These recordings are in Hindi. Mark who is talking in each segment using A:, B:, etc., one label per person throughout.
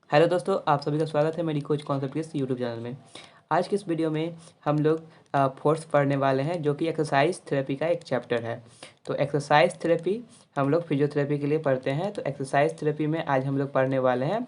A: हेलो दोस्तों, आप सभी का स्वागत है मेरी कोच कॉन्सेप्ट के इस यूट्यूब चैनल में। आज की इस वीडियो में हम लोग फोर्स पढ़ने वाले हैं, जो कि एक्सरसाइज थेरेपी का एक चैप्टर है। तो एक्सरसाइज थेरेपी हम लोग फिजियोथेरेपी के लिए पढ़ते हैं। तो एक्सरसाइज थेरेपी में आज हम लोग पढ़ने वाले हैं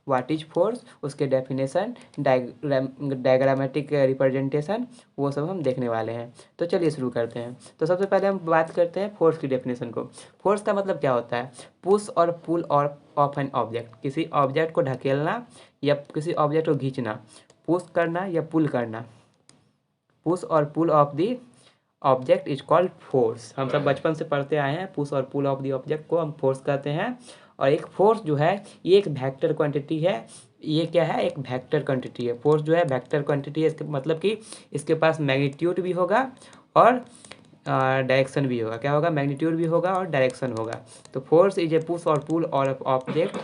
A: व्हाट इज फोर्स, उसके डेफिनेशन, डायग्रामेटिक रिप्रेजेंटेशन, वो सब हम देखने वाले हैं। तो चलिए शुरू करते हैं। तो सबसे पहले हम बात करते हैं फोर्स की डेफिनेशन को। फोर्स का मतलब क्या होता है? पुश और पुल और ऑफ एन ऑब्जेक्ट, किसी ऑब्जेक्ट को ढकेलना या किसी ऑब्जेक्ट को खींचना, पुश करना या पुल करना। पुश और pull of the object is called force. हम सब बचपन से पढ़ते आए हैं, पुश और पुल ऑफ द ऑब्जेक्ट को हम फोर्स कहते हैं। और एक फोर्स जो है ये एक वेक्टर क्वांटिटी है। ये क्या है? एक वेक्टर क्वांटिटी है। फोर्स जो है वेक्टर क्वांटिटी है। इसके मतलब कि इसके पास मैग्नीट्यूड भी होगा और डायरेक्शन भी होगा। क्या होगा? मैग्नीट्यूड भी होगा और डायरेक्शन होगा। तो फोर्स इज ए पुश और पुल और ऑब्जेक्ट,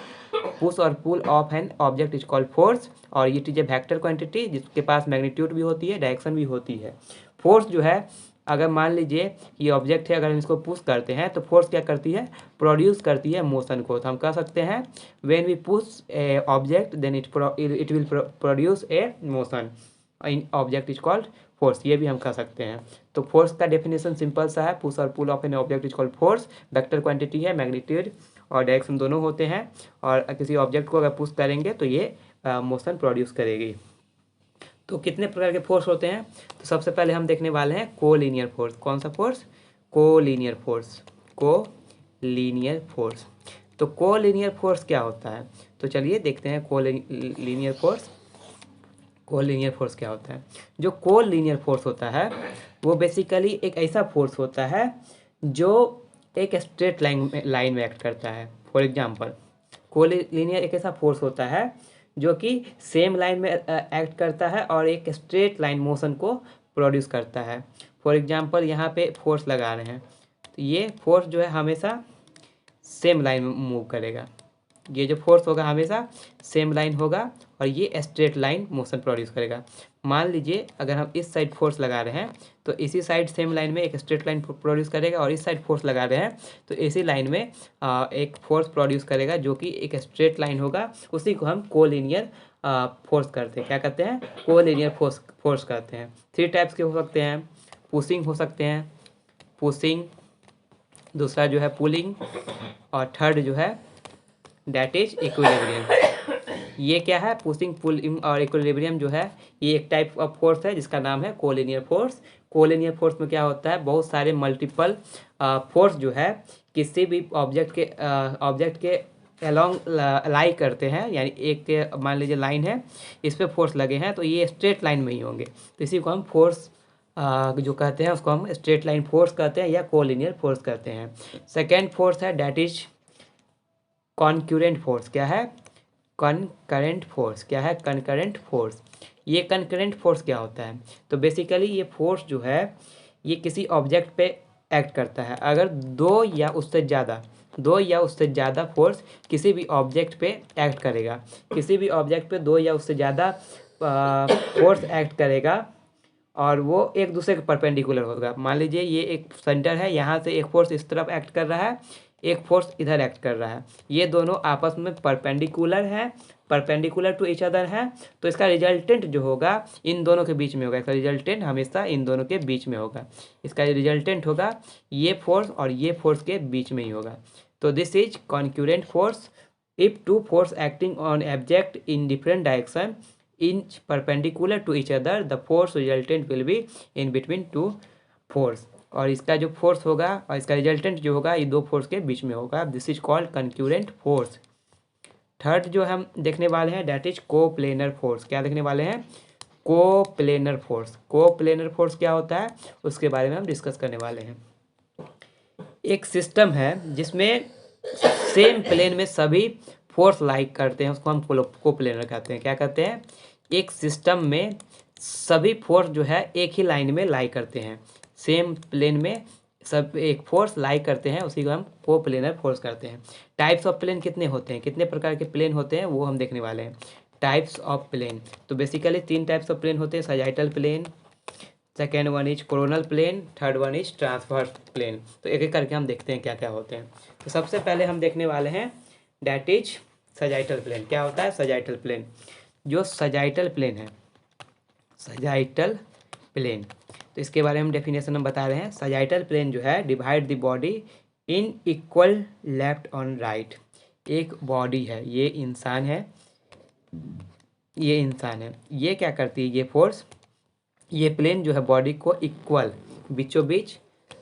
A: पुश और pull of an object is called force. और it is a vector quantity जिसके पास मैग्नीट्यूड भी होती है, डायरेक्शन भी होती है। फोर्स जो है, अगर मान लीजिए ये ऑब्जेक्ट है, अगर हम इसको पुश करते हैं तो फोर्स क्या करती है? प्रोड्यूस करती है मोशन को। तो हम कह सकते हैं when we push a object then it will produce a motion in object is called force. ये भी हम कह सकते हैं। तो फोर्स का डेफिनेशन सिंपल सा है, पुश और pull of an object is called force. Vector quantity है, मैग्नीट्यूड और डायरेक्शन दोनों होते हैं। और किसी ऑब्जेक्ट को अगर पुश करेंगे तो ये मोशन प्रोड्यूस करेगी। तो कितने प्रकार के फोर्स होते हैं? तो सबसे पहले हम देखने वाले हैं कोलिनियर फोर्स। कौन सा force? Collinear force. Collinear force. तो कोलिनियर फोर्स क्या होता है? तो चलिए देखते हैं कोलिनियर फोर्स। कोलिनियर फोर्स क्या होता है? जो कोलिनियर फोर्स होता है वो बेसिकली एक ऐसा फोर्स होता है जो एक स्ट्रेट लाइन में एक्ट करता है। फॉर एग्जांपल, कोलिनियर एक ऐसा फोर्स होता है जो कि सेम लाइन में एक्ट करता है और एक स्ट्रेट लाइन मोशन को प्रोड्यूस करता है। फॉर एग्जांपल, यहाँ पे फोर्स लगा रहे हैं तो ये फोर्स जो है हमेशा सेम लाइन में मूव करेगा। ये जो फोर्स होगा हमेशा सेम लाइन होगा और ये स्ट्रेट लाइन मोशन प्रोड्यूस करेगा। मान लीजिए अगर हम इस साइड फोर्स लगा रहे हैं तो इसी साइड सेम लाइन में एक स्ट्रेट लाइन प्रोड्यूस करेगा, और इस साइड फोर्स लगा रहे हैं तो इसी लाइन में एक फोर्स प्रोड्यूस करेगा जो कि एक स्ट्रेट लाइन होगा। उसी को हम कोलिनियर फोर्स करते हैं। क्या कहते हैं? कोलिनियर फोर्स करते हैं। 3 टाइप्स के हो सकते हैं। पुशिंग हो सकते हैं, पुशिंग, दूसरा जो है पुलिंग, और थर्ड जो है दैट इज इक्विलिब्रियम। ये क्या है? पुशिंग, पुलिंग और इक्विलिब्रियम जो है ये एक टाइप ऑफ फोर्स है जिसका नाम है कोलिनियर फोर्स। कोलिनियर फोर्स में क्या होता है? बहुत सारे मल्टीपल फोर्स जो है किसी भी ऑब्जेक्ट के अलोंग लाई करते हैं। यानी एक मान लीजिए लाइन है, इस पर फोर्स लगे हैं तो ये स्ट्रेट लाइन में ही होंगे। तो इसी को हम फोर्स जो कहते हैं उसको हम स्ट्रेट लाइन फोर्स कहते हैं या कोलिनियर फोर्स कहते हैं। सेकेंड फोर्स है दैट इज कॉन्क्यूरेंट फोर्स। क्या है? Concurrent force. क्या है? Concurrent force. ये कनकरेंट फोर्स क्या होता है? तो बेसिकली ये फोर्स जो है ये किसी ऑब्जेक्ट पे एक्ट करता है। अगर दो या उससे ज़्यादा फोर्स किसी भी ऑब्जेक्ट पे एक्ट करेगा, किसी भी ऑब्जेक्ट पे 2 या उससे ज़्यादा फोर्स एक्ट करेगा और वो एक दूसरे के परपेंडिकुलर होगा। मान लीजिए ये एक सेंटर है, यहाँ से एक फोर्स इस तरफ एक्ट कर रहा है, एक फोर्स इधर एक्ट कर रहा है। ये दोनों आपस में परपेंडिकुलर हैं, परपेंडिकुलर टू ईच अदर हैं। तो इसका रिजल्टेंट जो होगा इन दोनों के बीच में होगा। इसका रिजल्टेंट हमेशा इन दोनों के बीच में होगा। इसका रिजल्टेंट होगा ये फोर्स और ये फोर्स के बीच में ही होगा। तो this is concurrent force. If two force acting on object in different direction in perpendicular to each other, the force resultant will be in between two force। और इसका जो फोर्स होगा और इसका रिजल्टेंट जो होगा ये 2 फोर्स के बीच में होगा। This is called concurrent force. Third जो हम देखने वाले हैं दैट इज कोप्लेनर फोर्स। क्या देखने वाले हैं? Coplanar force. कोप्लेनर फोर्स क्या होता है उसके बारे में हम डिस्कस करने वाले हैं। एक सिस्टम है जिसमें सेम प्लेन में सभी फोर्स लाइक करते हैं, उसको हम कोप्लेनर कहते हैं। क्या कहते हैं? एक सिस्टम में सभी फोर्स जो है एक ही लाइन में लाई करते हैं, सेम प्लेन में सब एक फोर्स लाई करते हैं, उसी को हम कोप्लेनर फोर्स करते हैं। टाइप्स ऑफ प्लेन कितने होते हैं, कितने प्रकार के प्लेन होते हैं वो हम देखने वाले हैं। टाइप्स ऑफ प्लेन, तो बेसिकली 3 टाइप्स ऑफ प्लेन होते हैं। Sagittal plane, second one is coronal plane, third one is transverse plane. तो एक एक करके हम देखते हैं क्या क्या होते हैं। तो सबसे पहले हम देखने वाले हैं दैट इज सजाइटल प्लेन क्या होता है? सजाइटल प्लेन, जो सजाइटल प्लेन है, सजाइटल प्लेन, तो इसके बारे में डेफिनेशन हम बता रहे हैं। सजाइटल प्लेन जो है divide the body in equal left on right. एक बॉडी है, ये इंसान है, ये इंसान है, ये क्या करती है, ये फोर्स, ये प्लेन जो है बॉडी को इक्वल बीचों बीच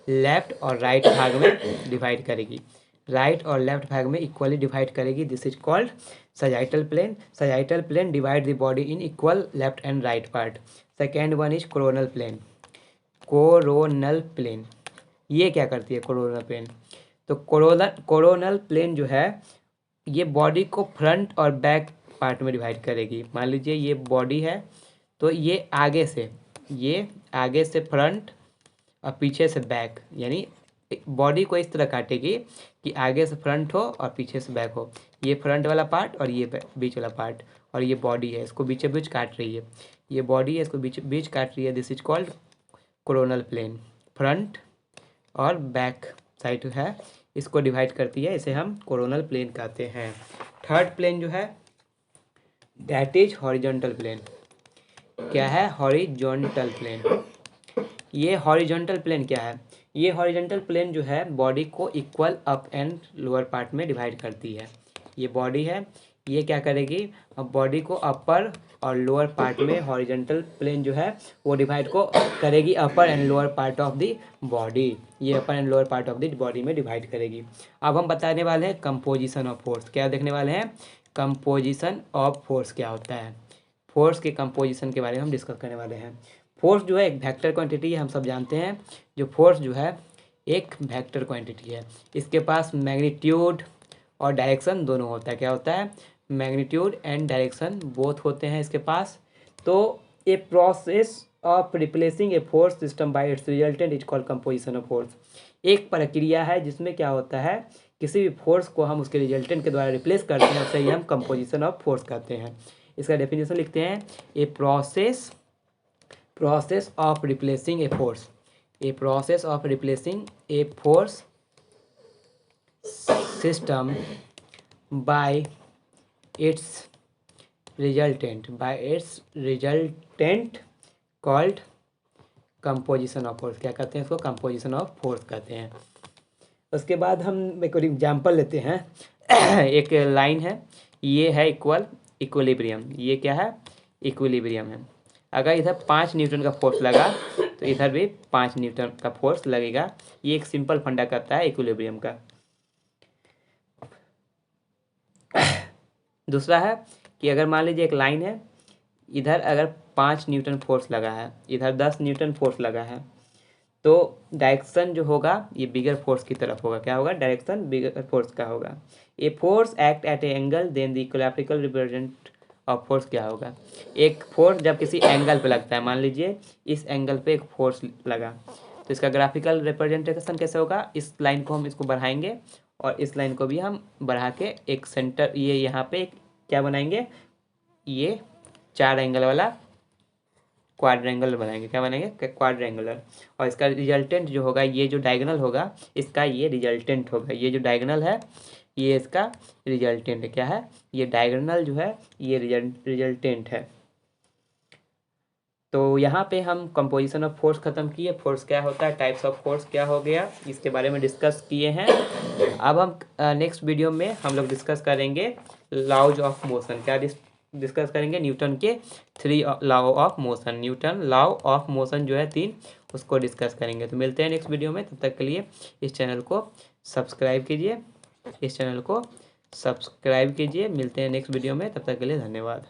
A: लेफ्ट और राइट भाग में डिवाइड करेगी, राइट और लेफ्ट भाग में इक्वली डिवाइड करेगी। This is called sagittal plane. Sagittal plane divide the body in equal left and right part. Second one is coronal plane. Coronal plane ये क्या करती है? कोरोनल प्लेन, तो कोरोनल प्लेन जो है ये बॉडी को फ्रंट और बैक पार्ट में डिवाइड करेगी। मान लीजिए ये बॉडी है, तो ये आगे से फ्रंट और पीछे से बैक, यानी बॉडी को इस तरह काटेगी कि आगे से फ्रंट हो और पीछे से बैक हो। ये फ्रंट वाला पार्ट और ये बीच वाला पार्ट, और ये बॉडी है, इसको बीचों बीच काट रही है। ये बॉडी है, इसको बीच बीच काट रही है। This is called coronal plane. Front और बैक साइड है, इसको डिवाइड करती है, इसे हम कोरोनल प्लेन कहते हैं। थर्ड प्लेन जो है दैट इज हॉरिजॉन्टल प्लेन। क्या है? Horizontal plane. ये हॉरिजॉन्टल प्लेन क्या है? ये हॉरिजॉन्टल प्लेन जो है बॉडी को equal up and lower part में डिवाइड करती है। ये बॉडी है, ये क्या करेगी, अब बॉडी को अपर और लोअर पार्ट में हॉरिजॉन्टल प्लेन जो है वो डिवाइड को करेगी upper and lower part of the body. ये upper and lower part of the body में डिवाइड करेगी। अब हम बताने वाले हैं कंपोजिशन ऑफ फोर्स। क्या देखने वाले हैं? कंपोजिशन ऑफ फोर्स क्या होता है। फोर्स के कंपोजिशन के बारे में हम डिस्कस करने वाले हैं। फोर्स जो है एक वेक्टर क्वांटिटी है, हम सब जानते हैं। जो फोर्स जो है एक वेक्टर क्वांटिटी है, इसके पास मैग्नीट्यूड और डायरेक्शन दोनों होता है। क्या होता है? मैग्नीट्यूड एंड डायरेक्शन बोथ होते हैं इसके पास। तो a process of replacing a force system by it's resultant is called composition of force. एक प्रक्रिया है जिसमें क्या होता है, किसी भी फोर्स को हम उसके रिजल्टेंट के द्वारा रिप्लेस करते हैं, उसे ही हम कंपोजिशन ऑफ फोर्स कहते हैं। इसका डेफिनेशन लिखते हैं, ए process of replacing a force, a process of replacing a force system by its resultant called composition of force। क्या कहते हैं इसको? composition of force कहते हैं। उसके बाद हम एक और एग्जाम्पल लेते हैं। एक लाइन है, ये है इक्विलिब्रियम। ये क्या है? इक्विलिब्रियम है। अगर इधर 5 न्यूटन का फोर्स लगा तो इधर भी 5 न्यूटन का फोर्स लगेगा। ये एक सिंपल फंडा करता है इक्विलिब्रियम का। दूसरा है कि अगर मान लीजिए एक लाइन है, इधर अगर 5 न्यूटन फोर्स लगा है, इधर 10 न्यूटन फोर्स लगा है, तो डायरेक्शन जो होगा ये बिगर फोर्स की तरफ होगा। क्या होगा? डायरेक्शन बिगर फोर्स का होगा। A force act at a angle then the इक्विलैप्टिकल रिप्रेजेंट ऑफ फोर्स क्या होगा? एक फोर्स जब किसी एंगल पे लगता है, मान लीजिए इस एंगल पे एक फोर्स लगा, तो इसका ग्राफिकल रिप्रेजेंटेशन कैसे होगा? इस लाइन को हम इसको बढ़ाएंगे और इस लाइन को भी हम बढ़ा के एक सेंटर, ये यहाँ पे क्या बनाएंगे, ये 4 एंगल वाला क्वाड्रेंगल बनाएंगे। क्या बनाएंगे? क्वाड्रेंगुलर। और इसका रिजल्टेंट जो होगा, ये जो डायगोनल होगा इसका ये रिजल्टेंट होगा। ये जो डायगोनल है ये इसका रिजल्टेंट है। क्या है? ये डायगोनल जो है ये रिजल्टेंट है। तो यहाँ पे हम कंपोजिशन ऑफ फोर्स खत्म किए। फोर्स क्या होता है, टाइप्स ऑफ फोर्स क्या हो गया, इसके बारे में डिस्कस किए हैं। अब हम नेक्स्ट वीडियो में हम लोग डिस्कस करेंगे लॉज ऑफ मोशन। क्या डिस्कस करेंगे? न्यूटन के 3 law of motion. Newton law of motion जो है 3, उसको डिस्कस करेंगे। तो मिलते हैं नेक्स्ट वीडियो में। तब तक के लिए इस चैनल को सब्सक्राइब कीजिए, मिलते हैं नेक्स्ट वीडियो में। तब तक के लिए धन्यवाद।